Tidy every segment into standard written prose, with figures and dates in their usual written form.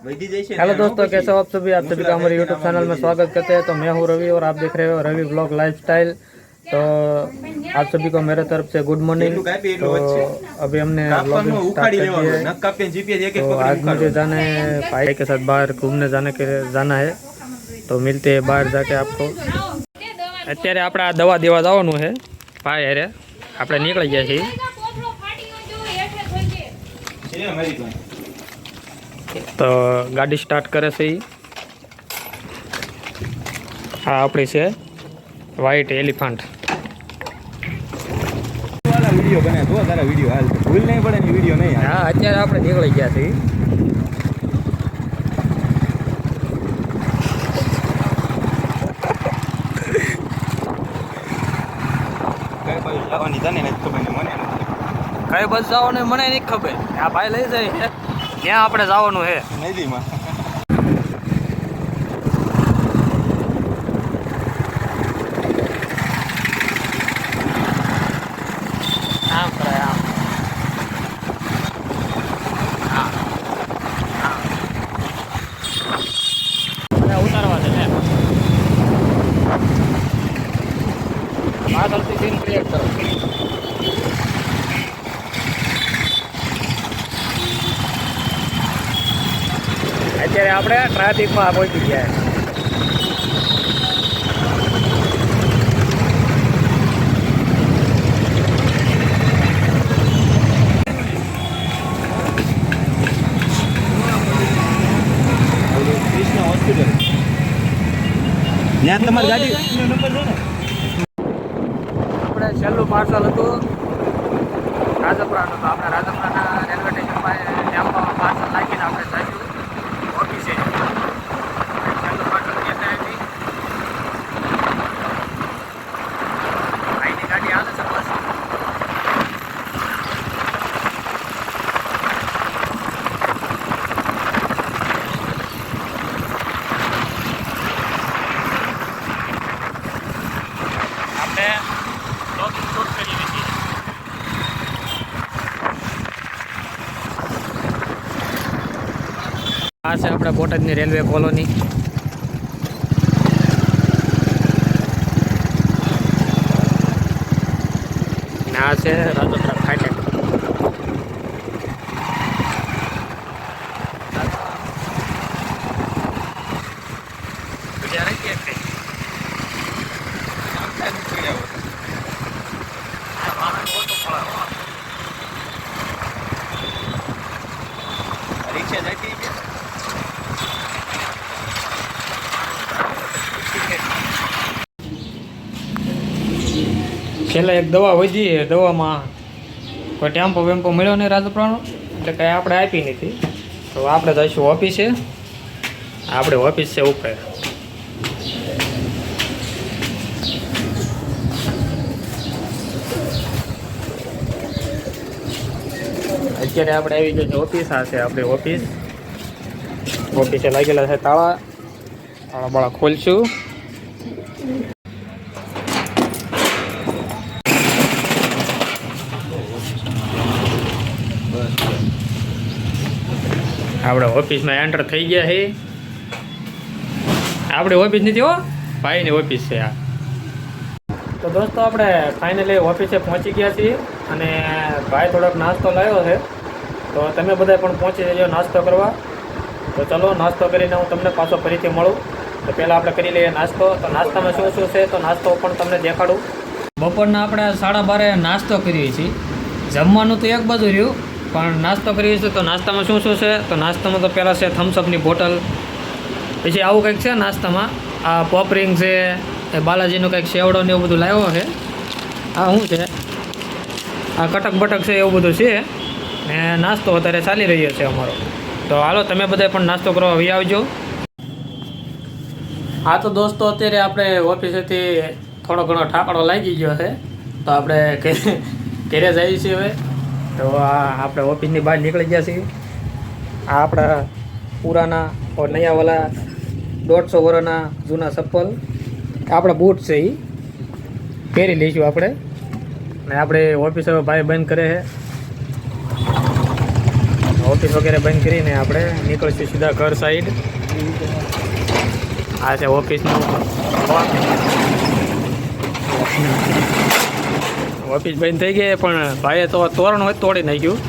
Hello दोस्तों, कैसे हो आप सभी का हमारे यूट्यूब चैनल में स्वागत करते हैं। तो मैं हूँ रवि और आप देख रहे हो रवि ब्लॉग लाइफस्टाइल। तो आप सभी को मेरे तरफ से गुड मॉर्निंग। तो अभी हमने ब्लॉगिंग स्टार्ट कर दिया है। तो आज मुझे जाना है भाई के साथ बाहर घूमने जाना है। तो मिलते हैं बाहर जाके आपको। અત્યારે આપણે આ દવા દેવા જવાનું છે ભાઈ અરે આપણે નીકળી ગયા છીએ। તો ગાડી સ્ટાર્ટ કરે છે આ આપણી છે વ્હાઈટ એલિફન્ટ। वीडियो बने तो तारा वीडियो हाल भूल नहीं पड़े वीडियो नहीं। हाँ અત્યારે આપણે નીકળી ગયા છીએ। કઈ બસ જવાનું મને નહીં ખબર। આ ભાઈ લઈ જાય છે ત્યાં આપણે જવાનું છે નદીમાં। આમ કરાય આમ મને ઉતારવા છે ને પાછળથી સીન ક્રિએટ કરો। અત્યારે આપણે ટ્રાફિકમાં પહોંચી ગયા। कृष्ण हॉस्पिटल ત્યાં તમારી ગાડી નંબર છે ને। આપણે છેલ્લું પાર્સલ હતું રાજપરાનું। તો આપણે રાજપરાના રેલવે સ્ટેશનમાં ત્યાં પાર્સલ નાખીને આપણે જઈશું ઓફિસે। છેલ્લું પાર્સલ કહેતા હતી ભાઈની ગાડી આવે છે બસ। આપણે બ્લોગિંગ શૂટ કરી દીધી। આ છે આપણે બોટાદની રેલવે કોલોની। અને આ છે રાજપરા ફાટક। રિક્ષા જતી છેલ્લે એક દવા વધી દવામાં કોઈ ટેમ્પો વેમ્પો મળ્યો નહીં રાજપરાનો એટલે કંઈ આપણે આપી નથી। તો આપણે જઈશું ઓફિસે। આપણે ઓફિસ છે ઉપર। અત્યારે આપણે આવી ગયો છે ઓફિસ। આ છે આપણી ઓફિસે લાગેલા છે તાળા। તાળા બાળા ખોલશું। આપણે ઓફિસમાં એન્ટર થઈ ગયા છે। આપણે ઓફિસ નથી હો, ભાઈની ઓફિસ છે આ। તો દોસ્તો આપણે ફાઇનલી ઓફિસે પહોંચી ગયા છીએ અને ભાઈ થોડોક નાસ્તો લાવ્યો છે। તો તમે બધા પણ પહોંચી જજો નાસ્તો કરવા। તો ચલો નાસ્તો કરીને હું તમને પાછો ફરીથી મળું। તો પહેલાં આપણે કરી લઈએ નાસ્તો। તો નાસ્તામાં શું શું છે તો નાસ્તો પણ તમને દેખાડું। બપોરના આપણે 12:30 નાસ્તો કરીએ છીએ। જમવાનું તો એક બાજુ રહ્યું પણ નાસ્તો કરીએ છીએ। તો નાસ્તામાં શું શું છે તો નાસ્તામાં તો પહેલાં છે થમ્સઅપની બોટલ। પછી આવું કંઈક છે નાસ્તામાં। આ પોપરિંગ છે, એ બાલાજીનું કંઈક સેવડો ને એવું બધું લાવ્યો છે। આ શું છે આ કટક બટક છે એવું બધું છે। ને નાસ્તો અત્યારે ચાલી રહ્યો છે અમારો। તો હાલો તમે બધા પણ નાસ્તો કરવા આવી આવજો। હા તો દોસ્તો અત્યારે આપણે ઓફિસેથી થોડો ઘણો ઠાકડો લાગી ગયો છે। તો આપણે ઘરે જઈએ છીએ હવે। તો આ આપણે ઓફિસની બહાર નીકળી ગયા છીએ। આ આપણા પુરાના ઓર નયા વાલા 150 વર્ષના જૂના ચપ્પલ આપણા બૂટ છે એ પહેરી લઈશું આપણે। અને આપણે ઓફિસ હવે ભાઈ બંધ કરે છે। ઓફિસ વગેરે બંધ કરીને આપણે નીકળીશું સીધા ઘર સાઈડ. આ છે ઓફિસનું ઓફિસ બંધ થઈ ગઈ, પણ ભાઈએ તો તોરણ હોય તોડી નાખ્યું.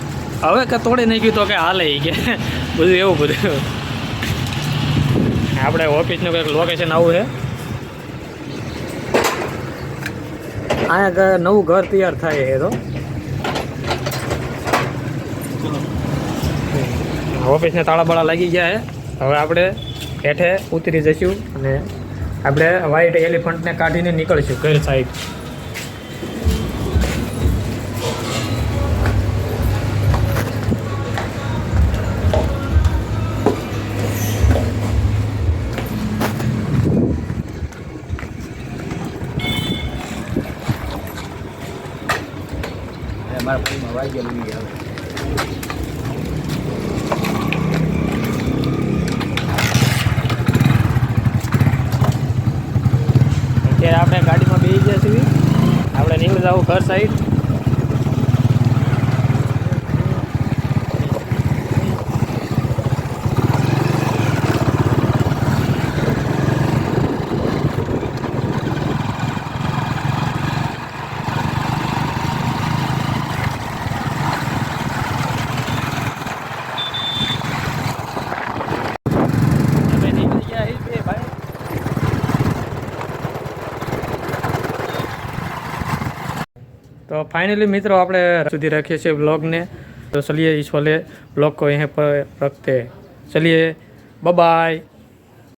હવે કે તોડી નાખ્યું તો કે હાલે કે બધું એવું બધું. આપણે ઓફિસનું કંઈક લોકેશન આવું છે. અહીંયા નવું ઘર તૈયાર થાય છે. તો ઓફિસને તાળા બાળા લાગી ગયા છે. હવે આપણે હેઠે ઉતરી જઈશું અને આપણે વ્હાઈટ એલિફન્ટને કાઢીને નીકળીશું ઘર સાઈડ. મારા ભાઈમાં વાઈ ગયેલું આવે. અત્યારે આપણે ગાડીમાં બેસી ગયા છીએ. આપણે નીકળી જવું ઘર સાઈડ. तो फाइनली मित्रों આપણે સુધી રાખીએ છીએ ब्लॉग ने. तो चलिए इस वाले ब्लॉग को यहीं पर रखते हैं. चलिए बाय बाय.